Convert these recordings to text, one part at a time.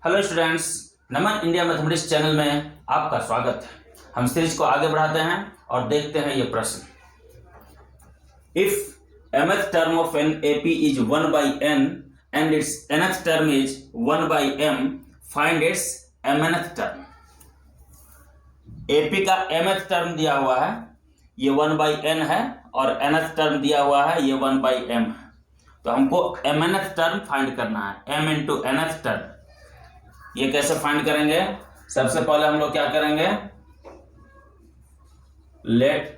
Hello students, नमन India mathematics channel में आपका स्वागत है। हम सीरीज को आगे बढ़ाते हैं और देखते हैं ये प्रश्न। If mth term of an AP is 1/n and its nth term is 1/m, find its mnth term. AP का mth टर्म दिया हुआ है, ये 1/n है, और nth टर्म दिया हुआ है, ये 1/m है। तो हमको mnth टर्म फाइंड करना है, m इंटू nth टर्म। ये कैसे फाइंड करेंगे? सबसे पहले हम लोग क्या करेंगे, let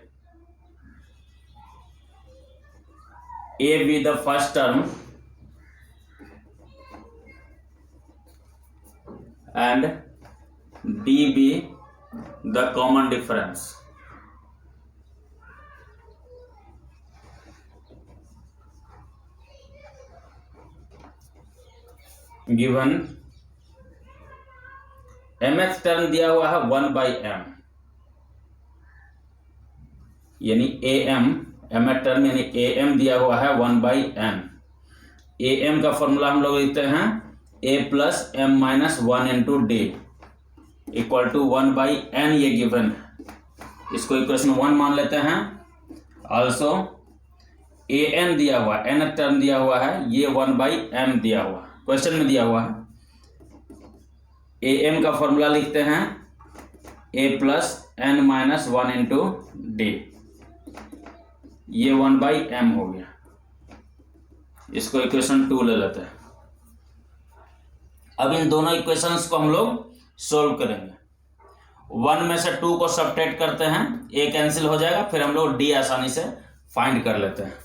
a be the first term and d be the common difference। Given mth term दिया हुआ है 1/m, यानी am, mth टर्म यानी am दिया हुआ है 1/n। am का फॉर्मूला हम लोग लिखते हैं a plus m minus 1 into D equal to 1/n। ये गिवन है, इसको इक्वेशन 1 मान लेते हैं। ऑल्सो an दिया हुआ है, nth टर्म दिया हुआ है, ये 1/m दिया हुआ है, क्वेश्चन में दिया हुआ है। am का फॉर्मूला लिखते हैं a plus n minus 1 into D, ये 1/m हो गया। इसको इक्वेशन 2 ले लेते हैं। अब इन दोनों इक्वेशंस को हम लोग सोल्व करेंगे। 1 में से 2 को सब्ट्रैक्ट करते हैं, a कैंसिल हो जाएगा, फिर हम लोग d आसानी से फाइंड कर लेते हैं।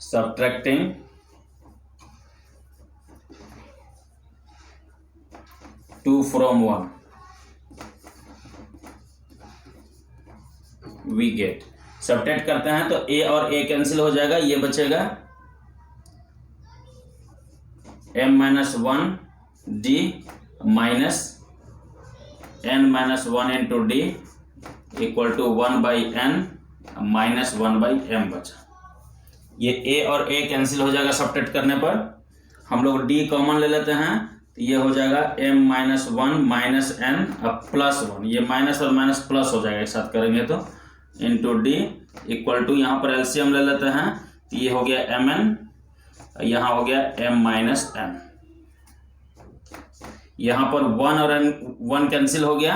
Subtracting 2 from 1 we get। Subtract करते हैं तो a और a कैंसिल हो जाएगा, ये बचेगा m minus 1 d minus n minus 1 into D equal to 1/n minus 1/m बचा। ये a और a कैंसिल हो जाएगा सब्ट्रैक्ट करने पर। हम लोग d कॉमन ले लेते हैं, तो ये हो जाएगा m माइनस 1 माइनस n अब प्लस 1, ये माइनस और माइनस प्लस हो जाएगा एक साथ करेंगे तो, इंटू डी इक्वल टू, यहाँ पर एलसीएम ले लेते हैं, तो ये हो गया mn, यहाँ हो गया m माइनस n। यहाँ पर 1 और n कैंसिल हो गया,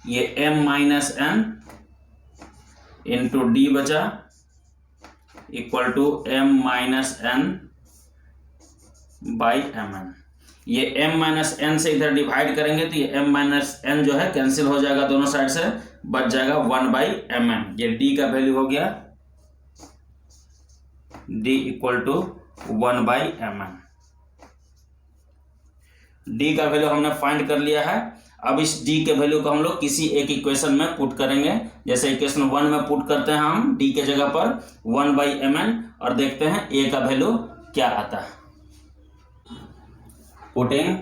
ये m minus n into d बचा equal to m minus n by mn। ये m माइनस n से इधर डिवाइड करेंगे तो ये m माइनस n जो है कैंसिल हो जाएगा दोनों साइड से, बच जाएगा 1/mn। ये d का वैल्यू हो गया d equal to 1/mn। d का वैल्यू हमने फाइंड कर लिया है। अब इस d के वैल्यू को हम लोग किसी एक इक्वेशन में पुट करेंगे। जैसे इक्वेशन 1 में पुट करते हैं हम d के जगह पर 1/mn, और देखते हैं a का वैल्यू क्या आता है। Putting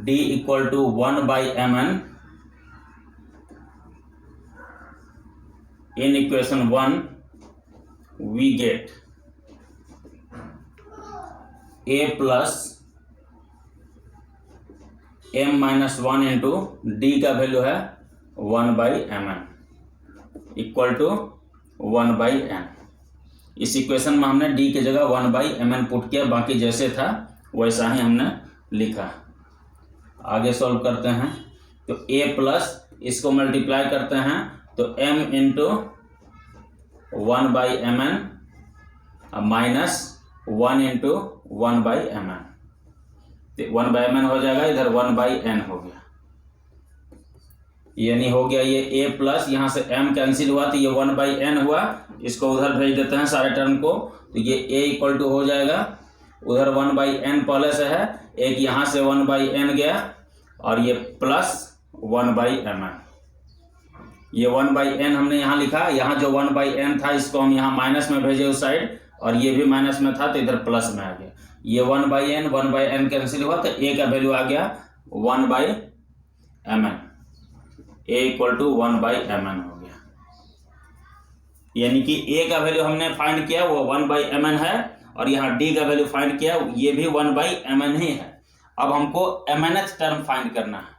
d equal to 1/mn in equation 1 we get a plus m minus 1 into D का वैल्यू है 1/mn इक्वल टू 1/n। इस इक्वेशन में हमने d की जगह 1/mn पुट किया, बाकी जैसे था वैसा ही हमने लिखा। आगे सॉल्व करते हैं तो a प्लस इसको मल्टीप्लाई करते हैं तो m into 1/mn minus 1 into 1/mn, 1/mn हो जाएगा, इधर 1/n हो गया। यानी हो गया ये a प्लस, यहाँ से m कैंसिल हुआ तो ये 1/n हुआ, इसको उधर भेज देते हैं सारे टर्म को, तो ये a इक्वल टू हो जाएगा, उधर 1/n पहले से है, एक यहाँ से 1/n गया, और ये प्लस 1/mn। ये 1/n हमने यहाँ लिखा, यहाँ जो 1/n था इसको हम यहाँ माइनस में भेजे उस साइड, और ये भी माइनस में था तो इधर प्लस में आ गया। ये 1/n कैंसिल हुआ तो a का वैल्यू आ गया 1/mn, a equal to 1/mn हो गया। यानी कि ए का वैल्यू हमने फाइंड किया वो 1/mn है, और यहाँ डी का वैल्यू फाइंड किया ये भी 1/mn ही है। अब हमको mnth टर्म फाइंड करना है।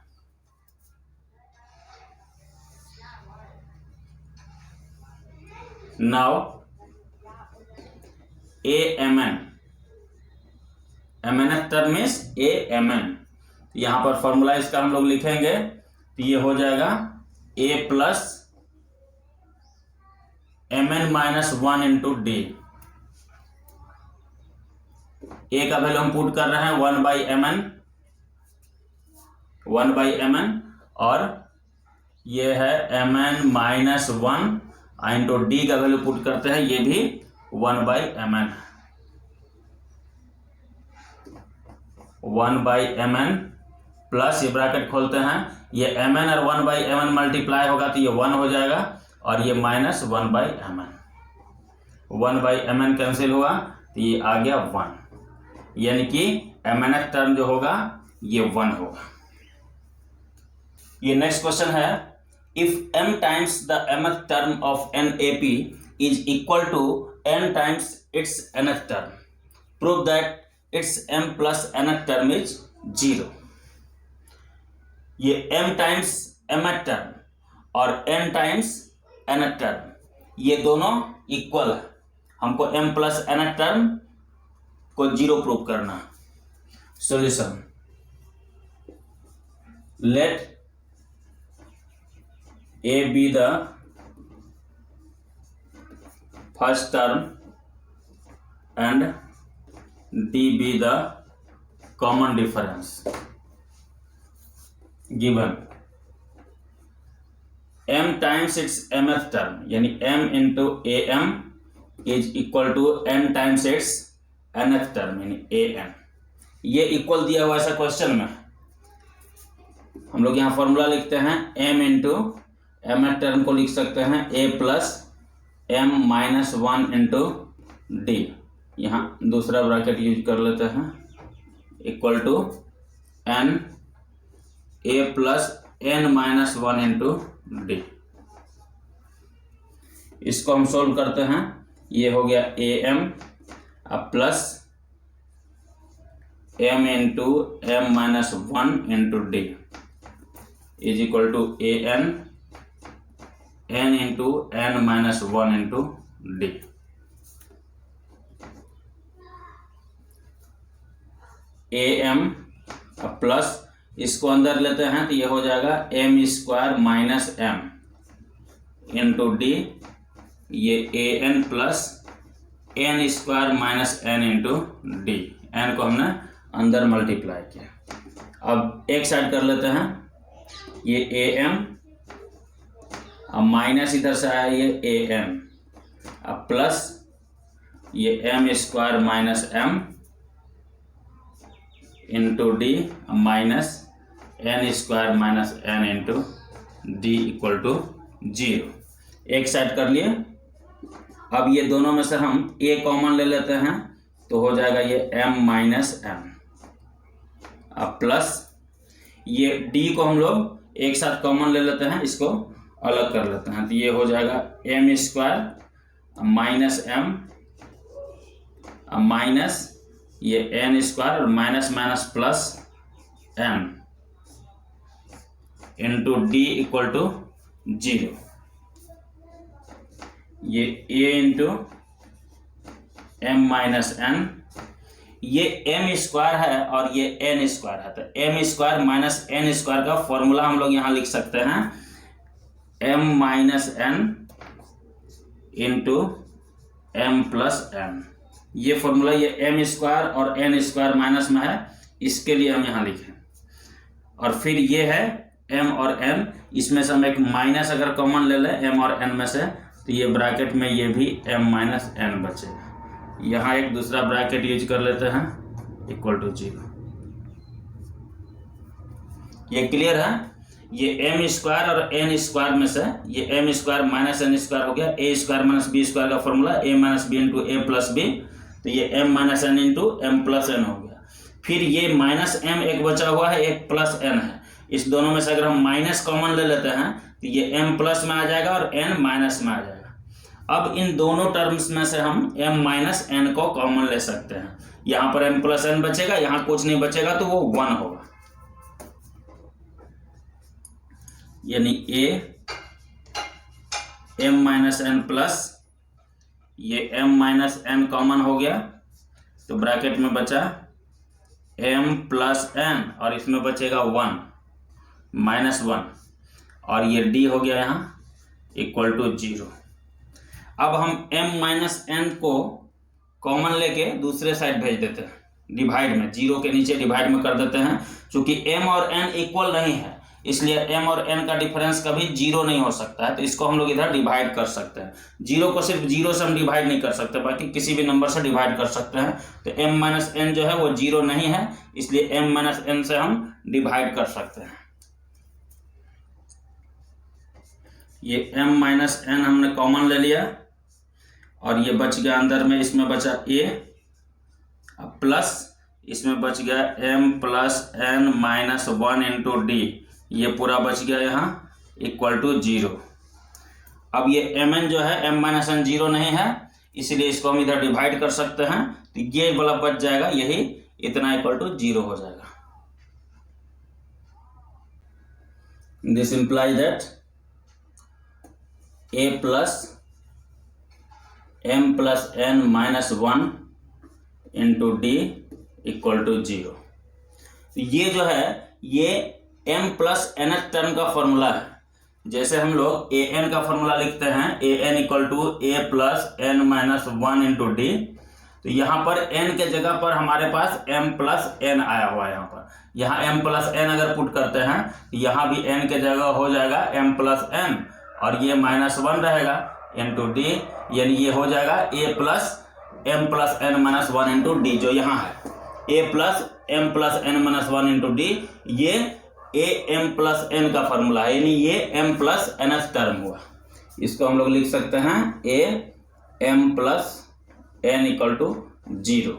Now amn, mnth term is amn। यहाँ पर फॉर्मूला इसका हम लोग लिखेंगे तो ये हो जाएगा a plus mn-1 into d. A का वैल्यू हम पुट कर रहे हैं 1/mn, और ये है mn-1 इंटू डी का वैल्यू पुट करते हैं, ये भी 1/mn, 1/mn प्लस ये ब्रैकेट खोलते हैं, ये mn और 1/mn मल्टीप्लाई होगा तो ये 1 हो जाएगा, और ये माइनस 1/mn, 1/mn कैंसिल हुआ तो ये आ गया 1, यानी कि mnth टर्म जो होगा ये 1 होगा। ये नेक्स्ट क्वेश्चन है, if m times the mth term of NAP is equal to n times its nth term, prove that its m plus nth term is 0। ये m टाइम्स mth टर्म और n times nth term ये दोनों equal है, हमको m plus nth term को 0 prove करना है। Solution, let a be the first term and d be the common difference given m times its mth term, यानी m into am is equal to n times its nth term यानी an। ये equal दिया हुआ ऐसा question में हम लोग यहाँ फॉर्मूला लिखते हैं, m इंटू mth टर्म को लिख सकते हैं a plus m-1 into D, यहाँ दूसरा ब्रैकेट यूज कर लेते हैं, equal to n a plus n-1 into D. इसको हम सोल्व करते हैं, ये हो गया am अब plus m into m-1 into D is equal to an n into n-1 into D. am plus इसको अंदर लेते हैं तो ये हो जाएगा m square minus m into D, ये an plus n square minus n into D, n को हमने अंदर मल्टीप्लाई किया। अब एक साइड कर लेते हैं, ये am अब माइनस इधर से आया ये am, अब प्लस ये m square minus m into D minus n square minus n into D equal to 0। एक साइड कर लिए। अब ये दोनों में से हम a कॉमन ले लेते हैं तो हो जाएगा ये m माइनस m, अब प्लस ये d को हम लोग एक साथ कॉमन ले लेते हैं, इसको अलग कर लेते हैं तो ये हो जाएगा m square minus m minus ये n स्क्वायर और minus minus plus m into D equal to 0। ये a into m minus n, ये m स्क्वायर है और ये n स्क्वायर है, तो m square minus n square का फॉर्मूला हम लोग यहाँ लिख सकते हैं m minus n into m plus n। ये फॉर्मूला ये m स्क्वायर और n स्क्वायर माइनस में है, इसके लिए हम यहाँ लिखें। और फिर ये है m और n, इसमें से हम एक माइनस अगर कॉमन ले लें m और n में से तो ये ब्रैकेट में ये भी m माइनस n बचेगा। यहाँ एक दूसरा ब्रैकेट यूज कर लेते हैं, इक्वल टू 0। ये क्लियर है। ये m स्क्वायर और n स्क्वायर में से ये m square minus n square हो गया, a square minus b square का formula a minus b into a plus b, तो ये m minus n into m plus n हो गया। फिर ये माइनस m एक बचा हुआ है, एक प्लस n है, इस दोनों में से अगर हम माइनस कॉमन ले लेते हैं तो ये m प्लस में आ जाएगा और n माइनस में आ जाएगा। अब इन दोनों टर्म्स में से हम m माइनस एन को कॉमन ले सकते हैं। यहां पर m प्लस एन बचेगा, यहां कुछ नहीं बचेगा तो वो 1 होगा, यानी a m minus n plus ये m माइनस एन कॉमन हो गया तो ब्रैकेट में बचा m प्लस एन और इसमें बचेगा 1 माइनस 1 और ये d हो गया यहाँ इक्वल टू 0। अब हम m माइनस एन को कॉमन लेके दूसरे साइड भेज देते हैं, डिवाइड में, 0 के नीचे डिवाइड में कर देते हैं। चूंकि m और n इक्वल नहीं है इसलिए m और n का डिफरेंस कभी 0 नहीं हो सकता है, तो इसको हम लोग इधर डिवाइड कर सकते हैं। 0 को सिर्फ 0 से हम डिवाइड नहीं कर सकते, बाकी किसी भी नंबर से डिवाइड कर सकते हैं। तो m माइनस एन जो है वो 0 नहीं है, इसलिए m माइनस एन से हम डिवाइड कर सकते हैं। ये m माइनस एन हमने कॉमन ले लिया और ये बच गया अंदर में, इसमें बचा a प्लस इसमें बच गया m plus n minus 1 into D, ये पूरा बच गया यहाँ इक्वल टू 0। अब ये mn जो है m माइनस एन 0 नहीं है इसलिए इसको हम इधर डिवाइड कर सकते हैं, तो ये वाला बच जाएगा, यही इतना इक्वल टू 0 हो जाएगा। This imply that a plus m plus n minus 1 into D equal to 0। ये जो है ये m प्लस एन टर्म का फॉर्मूला है। जैसे हम लोग ए एन का फॉर्मूला लिखते हैं, a n equal to a plus n minus 1 into d, तो यहाँ पर n के जगह पर हमारे पास m प्लस एन आया हुआ है। यहाँ m प्लस एन अगर पुट करते हैं यहाँ भी n के जगह हो जाएगा m प्लस एन और ये माइनस 1 रहेगा इंटू डी, यानी ये हो जाएगा a plus m plus n minus 1 into d, जो यहाँ है a plus m plus n minus 1 into D, ये a m प्लस n का फॉर्मूला है, यानी ये m प्लस एन टर्म हुआ। इसको हम लोग लिख सकते हैं a m plus n equal to 0।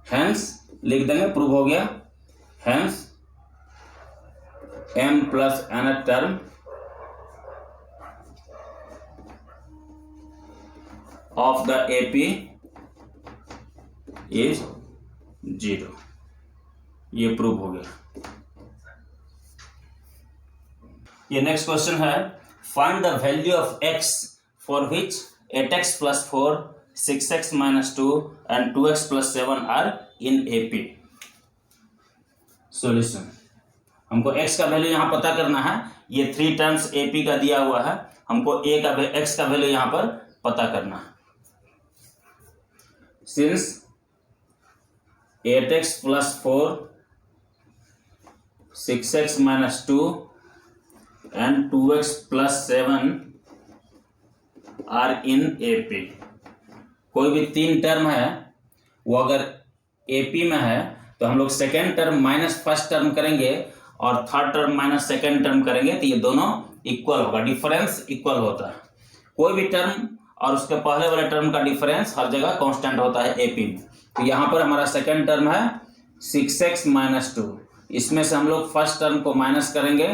Hence लिख देंगे, प्रूव हो गया। Hence m plus n term of the AP is 0, ये प्रूव हो गया। ये नेक्स्ट क्वेश्चन है, find the value of x for which 8x plus 4 6x minus 2 and 2x plus 7 are in AP। Solution, हमको x का value यहाँ पता करना है। ये 3 टर्म्स AP का दिया हुआ है, हमको x का वैल्यू यहाँ पर पता करना है। Since 8x plus 4, 6x minus 2 and 2x plus 7 are in AP। कोई भी 3 टर्म है वो अगर AP में है तो हम लोग second term minus first term करेंगे और third term minus second term करेंगे, तो ये दोनों इक्वल होगा, डिफरेंस इक्वल होता है। कोई भी टर्म और उसके पहले वाले टर्म का डिफरेंस हर जगह कांस्टेंट होता है AP में। तो यहाँ पर हमारा सेकंड टर्म है 6x माइनस 2, इसमें से हम लोग फर्स्ट टर्म को माइनस करेंगे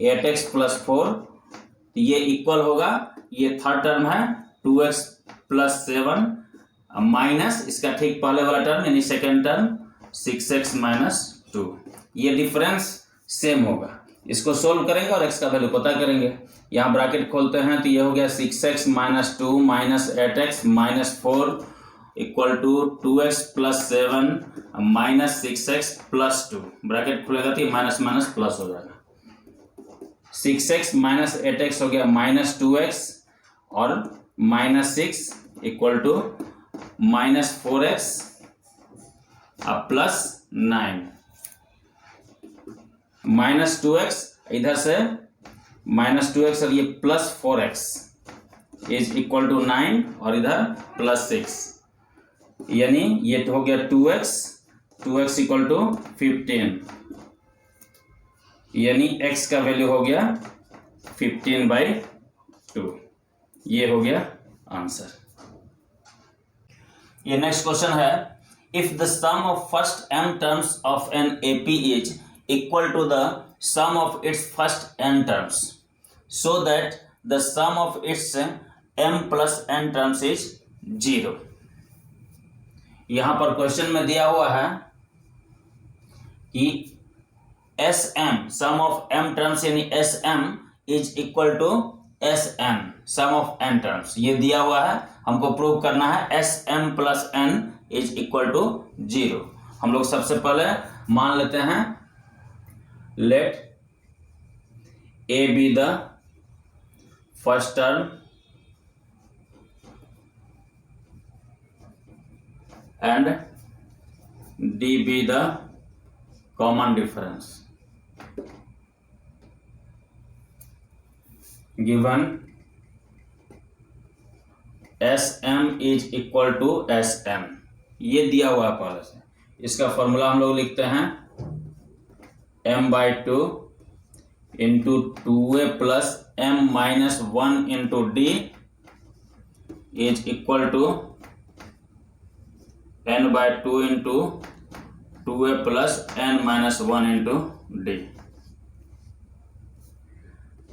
8x प्लस 4, तो ये इक्वल होगा, ये थर्ड टर्म है 2x प्लस 7 माइनस इसका ठीक पहले वाला टर्म यानी सेकेंड टर्म 6x माइनस 2, ये डिफरेंस सेम होगा। इसको सोल्व करेंगे और x का वैल्यू पता करेंगे। यहाँ ब्रैकेट खोलते हैं तो ये हो गया 6x minus 2 minus 8x minus 4 equal to 2x plus 7 minus 6x plus 2, bracket खुलेगा तो ये माइनस माइनस प्लस हो जाएगा। 6x माइनस 8x हो गया माइनस 2x और minus 6 equal to minus 4x plus 9, minus 2x इधर से माइनस 2x और ये plus 4x is equal to 9 और इधर प्लस 6, यानी ये हो गया 2x इक्वल टू 15, यानी x का वैल्यू हो गया 15/2, ये हो गया आंसर। ये नेक्स्ट क्वेश्चन है, if the sum of first m terms of an AP is equal to the sum of its first n terms, so that the sum of its m plus n terms is 0। यहां पर question में दिया हुआ है कि sm sum of m terms यानी sm is equal to sn sum of n terms. ये दिया हुआ है, हमको प्रूव करना है sm plus n is equal to 0। हम लोग सबसे पहले मान लेते हैं let a be the first term and d be the common difference given sm is equal to sm। ये दिया हुआ है पहले से। इसका फॉर्मूला हम लोग लिखते हैं m/2 into 2a plus m minus 1 into d is equal to n/2 into 2a plus n minus 1 into d।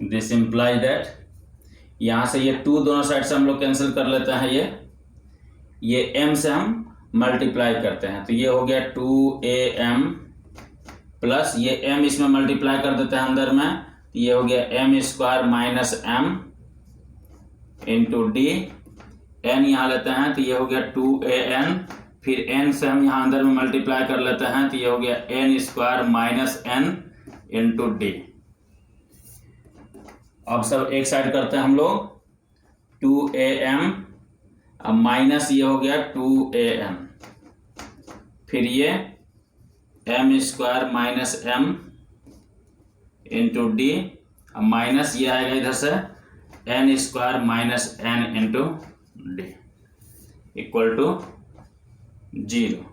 This implies that, यहाँ से ये 2 दोनों साइड से हम लोग कैंसिल कर लेते हैं। ये m से हम मल्टीप्लाई करते हैं, तो ये हो गया 2am प्लस ये m इसमें मल्टीप्लाई कर देते हैं अंदर में, तो ये हो गया m square minus m into d। n यहाँ लेते हैं तो ये हो गया 2an, फिर n से हम यहाँ अंदर में मल्टीप्लाई कर लेते हैं तो ये हो गया n square minus n into d. अब सब एक साइड करते हैं हम लोग 2am, अब माइनस ये हो गया 2an, फिर ये m square minus m into d, अब माइनस ये आएगा इधर से n square minus n into D equal to 0।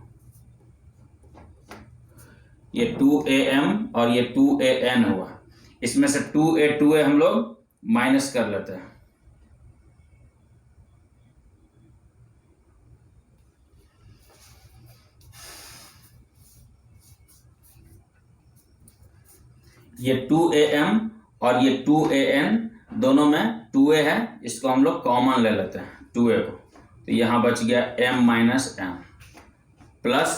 ये 2am और ये 2an हुआ, इसमें से 2a हम लोग माइनस कर लेते हैं। ये 2am और ये 2an दोनों में 2a है, इसको हम लोग कॉमन ले लेते हैं 2a को, तो यहां बच गया m माइनस m प्लस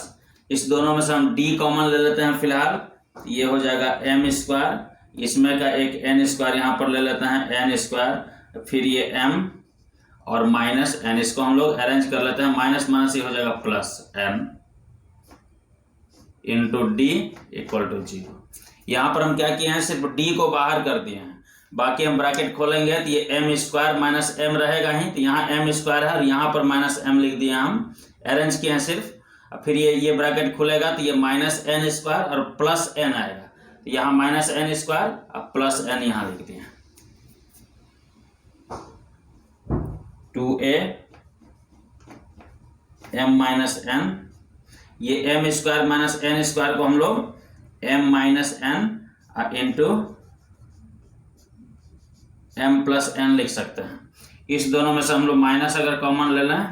इस दोनों में से हम d कॉमन ले लेते हैं फिलहाल, ये हो जाएगा m स्क्वायर, इसमें का एक n स्क्वायर यहाँ पर ले लेते हैं n स्क्वायर, फिर ये m और माइनस n, इसको हम लोग अरेंज कर लेते हैं, माइनस माइनस ये हो जाएगा plus m into D equal to 0। यहाँ पर हम क्या किए हैं, सिर्फ d को बाहर कर दिए हैं, बाकी हम ब्रैकेट खोलेंगे तो ये m स्क्वायर माइनस m रहेगा ही, तो यहाँ m स्क्वायर है और यहाँ पर माइनस m लिख दिया, हम अरेंज किए हैं सिर्फ। फिर ये ब्रैकेट खुलेगा तो ये माइनस n स्क्वायर और प्लस n आएगा, तो यहाँ माइनस n स्क्वायर और प्लस n यहाँ लिख दिया। 2a m माइनस n, ये m square minus n square को हम लोग m minus n into m plus n लिख सकते हैं। इस दोनों में से हम लोग माइनस अगर कॉमन ले लें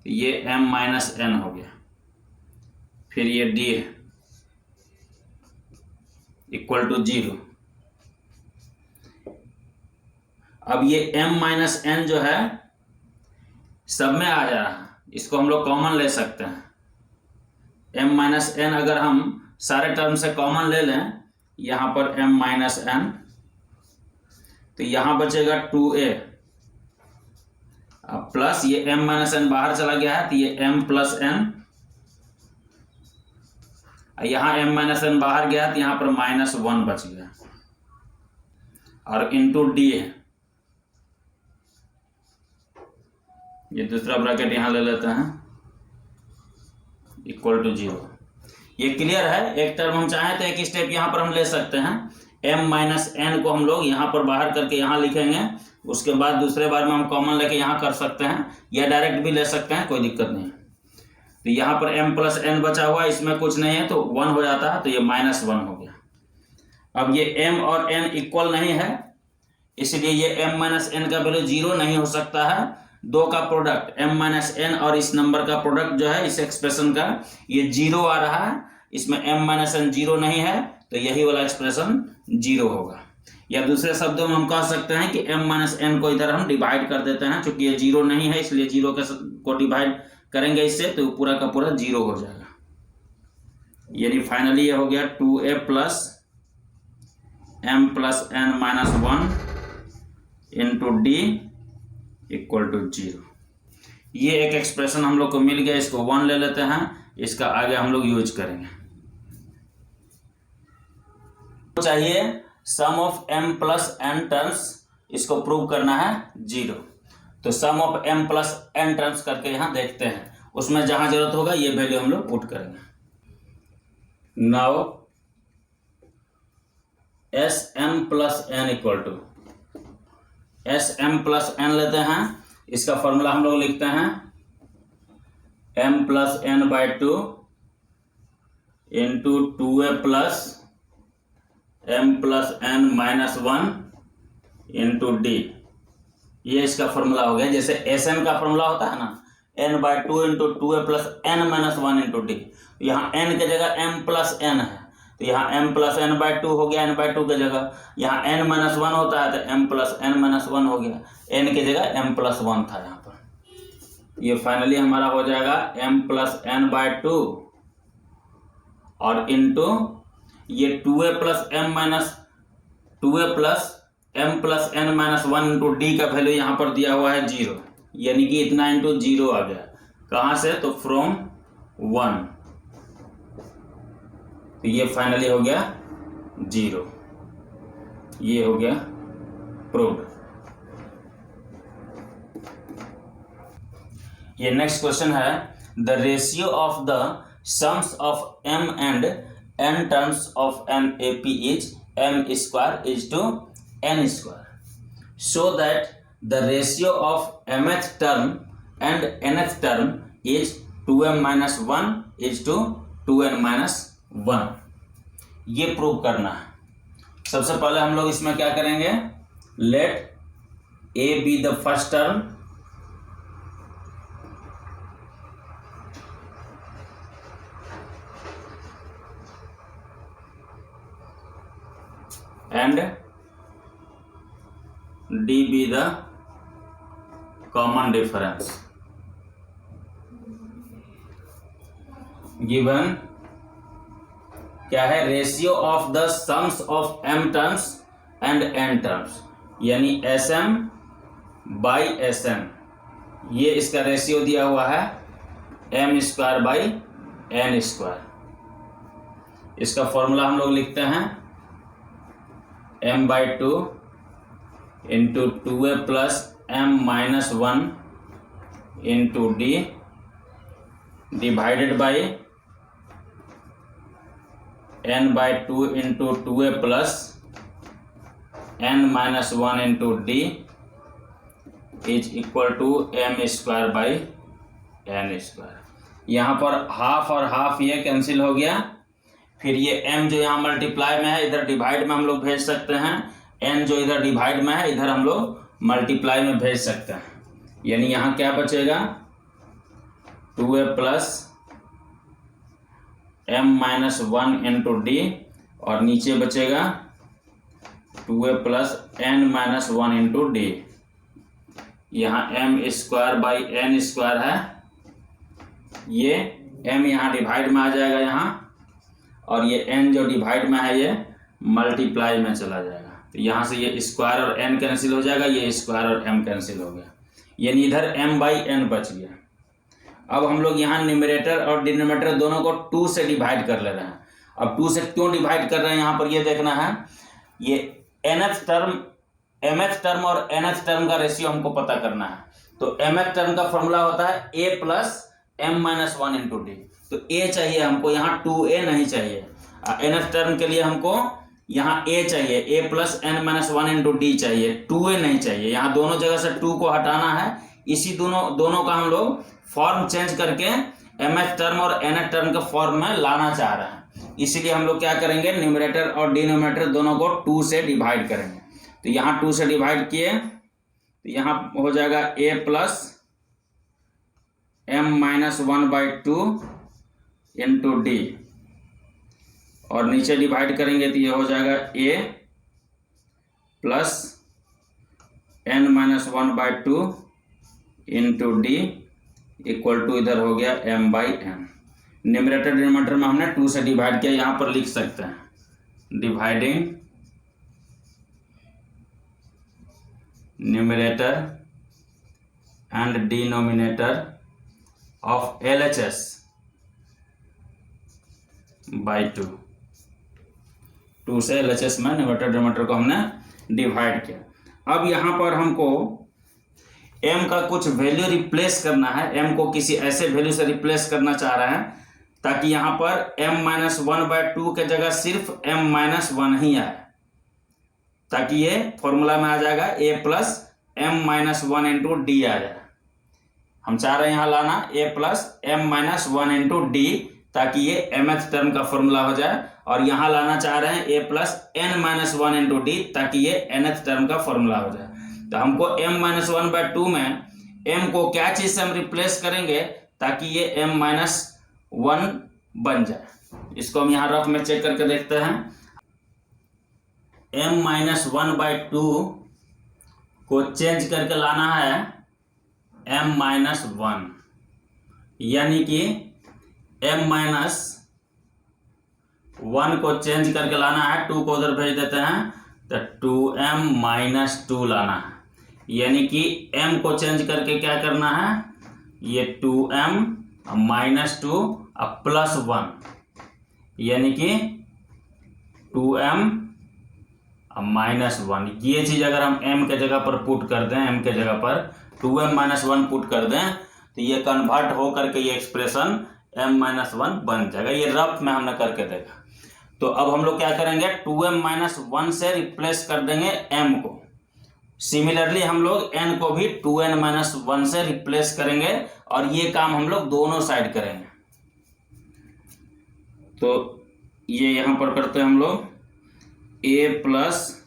तो ये m माइनस n हो गया, फिर ये d है इक्वल टू 0। अब ये m माइनस n जो है सब में आ जा रहा है, इसको हम लोग कॉमन ले सकते हैं। m माइनस n अगर हम सारे टर्म से कॉमन ले लें, यहाँ पर m माइनस n, तो यहाँ बचेगा 2a प्लस ये m माइनस n बाहर चला गया है तो ये m प्लस n, यहाँ m माइनस n बाहर गया तो यहाँ पर माइनस 1 बच गया और इंटू d है। ये दूसरा ब्रैकेट यहाँ ले लेते हैं इक्वल टू 0। ये क्लियर है। एक टर्म हम चाहें तो एक स्टेप यहाँ पर हम ले सकते हैं, m माइनस n को हम लोग यहाँ पर बाहर करके यहाँ लिखेंगे, उसके बाद दूसरे बार में हम कॉमन लेके यहाँ कर सकते हैं या डायरेक्ट भी ले सकते हैं, कोई दिक्कत नहीं। तो यहाँ पर m प्लस n बचा हुआ है, इसमें कुछ नहीं है तो 1 हो जाता है, तो ये माइनस 1 हो गया। अब ये m और n इक्वल नहीं है, इसलिए ये m माइनस n का वैल्यू 0 नहीं हो सकता है। दो का प्रोडक्ट m माइनस n और इस नंबर का प्रोडक्ट जो है इस एक्सप्रेशन का, ये 0 आ रहा है, इसमें m माइनस n 0 नहीं है, तो यही वाला एक्सप्रेशन 0 होगा। या दूसरे शब्दों में हम कह सकते हैं कि m माइनस n को इधर हम डिवाइड कर देते हैं, चूंकि ये जीरो नहीं है इसलिए जीरो को डिवाइड करेंगे इससे तो पूरा का पूरा जीरो हो जाएगा। यानी फाइनली ये हो गया 2a plus m plus n minus 1 into D equal to 0। ये एक एक्सप्रेशन हम लोग को मिल गया, इसको 1 ले लेते हैं, इसका आगे हम लोग यूज करेंगे। चाहिए sum of m plus n terms, इसको प्रूव करना है 0। तो sum of m plus n terms करके यहां देखते हैं, उसमें जहां जरूरत होगा ये वैल्यू हम लोग पुट करेंगे। Now sm plus n equal to sm plus n लेते हैं, इसका फॉर्मूला हम लोग लिखते हैं m plus n by 2 into 2a plus m plus n minus 1 into D. ये इसका फॉर्मूला हो गया। जैसे Sn का फॉर्मूला होता है ना, n by 2 into 2a plus n minus 1 into D. यहाँ n के जगह m प्लस n है तो यहाँ m प्लस n बाई 2 हो गया, n बाई 2 के जगह। यहाँ n माइनस 1 होता है तो m प्लस n माइनस 1 हो गया, n के जगह m प्लस 1 था यहाँ पर। ये फाइनली हमारा हो जाएगा m प्लस n बाई 2 और इंटू ये 2a plus m minus 2a plus m plus n minus 1 into D का वैल्यू यहाँ पर दिया हुआ है 0, यानी कि इतना इंटू 0 आ गया। कहाँ से? तो फ्रॉम 1। तो ये फाइनली हो गया 0। ये हो गया प्रूव्ड। ये नेक्स्ट क्वेश्चन है, the ratio of the sums of m and n terms of an AP is m square is to n square, so that the ratio of mth term and nth term is 2m minus 1 is to 2n minus 1। ये prove करना है। सबसे पहले हम लोग इसमें क्या करेंगे, let a be the first term and d be the common difference given क्या है, ratio of the sums of m terms and n terms, यानी sm बाई sn। ये इसका रेशियो दिया हुआ है m square by n square. इसका formula हम लोग लिखते हैं m by 2 into 2a plus m minus 1 into d divided by n by 2 into 2a plus n minus 1 into D is equal to m square by n square. यहाँ पर half और half ये cancel हो गया, फिर ये m जो यहाँ मल्टीप्लाई में है इधर डिवाइड में हम लोग भेज सकते हैं, n जो इधर डिवाइड में है इधर हम लोग मल्टीप्लाई में भेज सकते हैं। यानी यहाँ क्या बचेगा, 2a plus m minus 1 into d और नीचे बचेगा 2a plus n minus 1 into D. यहाँ m square by n square है, ये m यहाँ डिवाइड में आ जाएगा यहाँ, और ये n जो डिवाइड में है ये मल्टीप्लाई में चला जाएगा। तो यहाँ से ये स्क्वायर और n कैंसिल हो जाएगा, ये स्क्वायर और m कैंसिल हो गया, यानी इधर m बाई n बच गया। अब हम लोग यहाँ न्यूमरेटर और डिनोमिनेटर दोनों को 2 से डिवाइड कर ले रहे हैं। अब 2 से क्यों डिवाइड कर रहे हैं यहाँ पर ये देखना है। ये mth टर्म और nth टर्म का रेशियो हमको पता करना है। तो mth टर्म का फॉर्मूला होता है a plus m minus 1 into d. तो a चाहिए हमको, यहाँ 2a नहीं चाहिए। nth टर्म के लिए हमको यहाँ a चाहिए, a plus n minus 1 into D चाहिए, 2a नहीं चाहिए। यहाँ दोनों जगह से 2 को हटाना है, इसी दोनों का हम लोग फॉर्म चेंज करके mth टर्म और nth टर्म के फॉर्म में लाना चाह रहे हैं। इसीलिए हम लोग क्या करेंगे, न्यूमरेटर और डिनोमिनेटर दोनों को 2 से डिवाइड करेंगे। तो यहाँ 2 से डिवाइड किए तो यहाँ हो जाएगा a plus m minus 1 by 2 into d, और नीचे डिवाइड करेंगे तो ये हो जाएगा a plus n minus 1/2 into D equal to इधर हो गया m/n। न्यूमरेटर डिनोमिनेटर में हमने 2 से डिवाइड किया, यहाँ पर लिख सकते हैं dividing numerator and denominator of LHS by 2 से LHS में न्यूमरेटर डिनोमिनेटर को हमने डिवाइड किया। अब यहाँ पर हमको m का कुछ वैल्यू रिप्लेस करना है, m को किसी ऐसे वैल्यू से रिप्लेस करना चाह रहे हैं ताकि यहाँ पर m-1/2 के जगह सिर्फ m-1 ही आए, ताकि ये फॉर्मूला में आ जाएगा a plus m-1 into d आ जाए। हम चाह रहे हैं यहाँ लाना a plus m-1 into D, ताकि ये mth टर्म का फॉर्मूला हो जाए, और यहाँ लाना चाह रहे हैं a plus n-1 into D, ताकि ये nth टर्म का फॉर्मूला हो जाए। तो हमको m-1/2 में m को क्या चीज से हम रिप्लेस करेंगे ताकि ये m-1 बन जाए। इसको हम यहाँ रफ में चेक करके देखते हैं। m-1/2 को चेंज करके लाना है m-1, यानी कि m-1 को चेंज करके लाना है, 2 को उधर भेज देते हैं तो 2m-2 लाना है, यानी कि m को चेंज करके क्या करना है, ये 2m-2 प्लस 1, यानी कि 2m-1। ये चीज अगर हम m के जगह पर पुट कर दें, m के जगह पर 2m-1 पुट कर दें तो ये कन्वर्ट हो करके ये एक्सप्रेशन m-1 बन जाएगा। ये रफ में हमने करके देखा। तो अब हम लोग क्या करेंगे, 2m-1 से रिप्लेस कर देंगे m को। सिमिलरली हम लोग n को भी 2n-1 से रिप्लेस करेंगे, और ये काम हम लोग दोनों साइड करेंगे। तो ये यहाँ पर करते हैं हम लोग a प्लस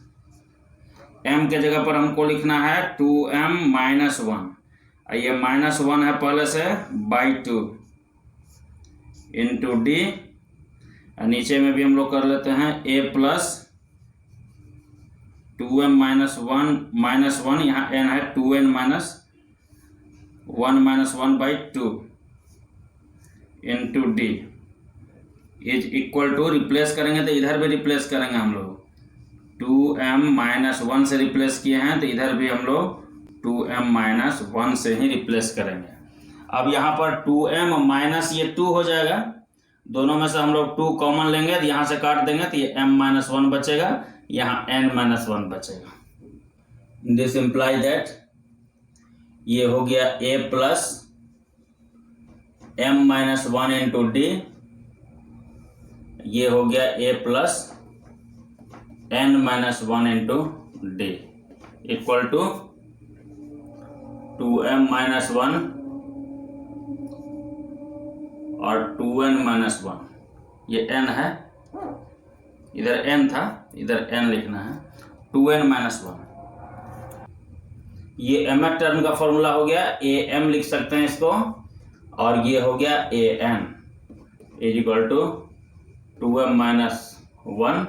m के जगह पर हमको लिखना है 2m-1, ये -1 है पहले से, बाई 2 इंटू डी, नीचे में भी हम लोग कर लेते हैं a प्लस 2m-1 यहाँ n है 2n-1/2 into D is equal to, replace करेंगे तो इधर भी रिप्लेस करेंगे हम लोग, 2m-1 से रिप्लेस किए हैं तो इधर भी हम लोग 2m-1 से ही रिप्लेस करेंगे। अब यहाँ पर 2m माइनस ये 2 हो जाएगा, दोनों में से हम लोग 2 कॉमन लेंगे तो यहाँ से काट देंगे तो ये m-1 बचेगा, यहाँ n-1 बचेगा। दिस इम्प्लाई दैट ये हो गया a plus m-1 into D, ये हो गया a plus n-1 into D equal to 2m-1 और 2n-1, ये n है, इधर n था, इधर n लिखना है, 2n-1, ये mth टर्म का फॉर्मूला हो गया, am लिख सकते हैं इसको, और ये हो गया an is equal to 2m-1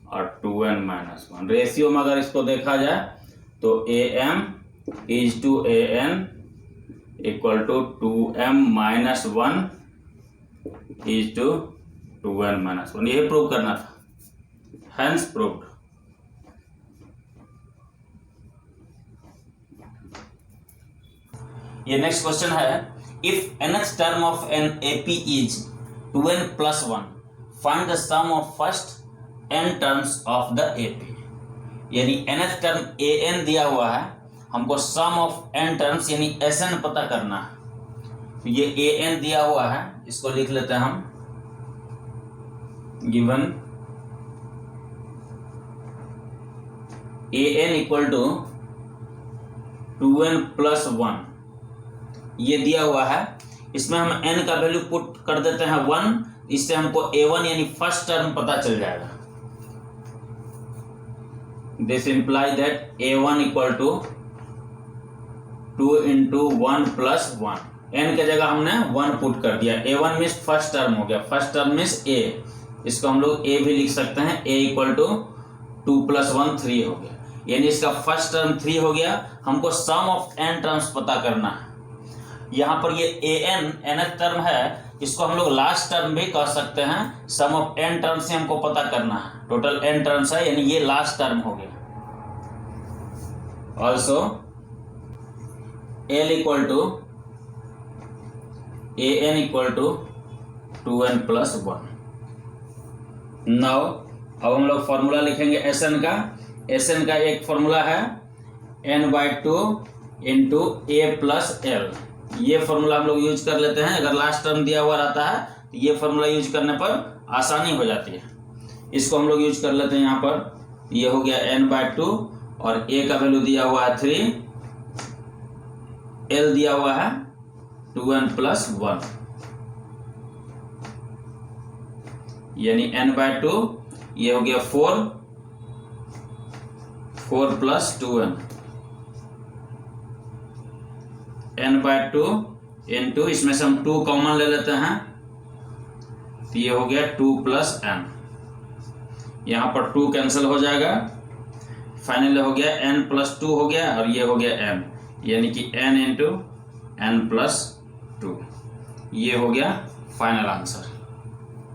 और 2n-1। रेशियो में अगर इसको देखा जाए तो am is to an equal to 2m-1 is to 2n-1। यही प्रूव करना था, हेंस प्रूव्ड। ये नेक्स्ट क्वेश्चन है, if nth term of an AP is 2n plus 1, find the sum of first n terms of the AP। यानी nth term an दिया हुआ है, हमको सम ऑफ n टर्म्स यानी Sn पता करना है। तो ये an दिया हुआ है, इसको लिख लेते हैं हम, given an equal to 2n plus 1, ये दिया हुआ है, इसमें हम n का वैल्यू पुट कर देते हैं 1, इससे हमको a1 यानी फर्स्ट टर्म पता चल जाएगा। This imply that a1 equal to 2 into 1 plus 1, n के जगह हमने 1 पुट कर दिया, a1 मीन्स फर्स्ट टर्म हो गया, फर्स्ट टर्म मीन्स a, इसको हम लोग a भी लिख सकते हैं, a इक्वल टू 2 + 1 3 हो गया, यानी इसका फर्स्ट टर्म 3 हो गया। हमको सम ऑफ n टर्म्स पता करना है। यहाँ पर ये nth टर्म है, इसको हम लोग लास्ट टर्म भी कह सकते हैं। सम ऑफ n टर्म से हमको पता करना है, टोटल n टर्म्स है, यानी ये लास्ट टर्म हो गया। Also L equal to an equal to 2n + 1। Now अब हम लोग फॉर्मूला लिखेंगे Sn का। Sn का एक फॉर्मूला है n/2 इंटू a + l। ये फॉर्मूला हम लोग यूज कर लेते हैं। अगर लास्ट टर्म दिया हुआ रहता है तो ये फॉर्मूला यूज करने पर आसानी हो जाती है। इसको हम लोग यूज कर लेते हैं। यहाँ पर ये हो गया n/2 और a का वैल्यू दिया हुआ है 3, l दिया हुआ है 2n + 1, यानी n/2 ये हो गया 4 + 2n, n/2 इंटू, इसमें से हम 2 कॉमन ले लेते हैं तो ये हो गया 2 + n। यहाँ पर 2 कैंसिल हो जाएगा, फाइनली हो गया n + 2 हो गया और ये हो गया n, यानी कि n × n + 2। ये हो गया फाइनल आंसर।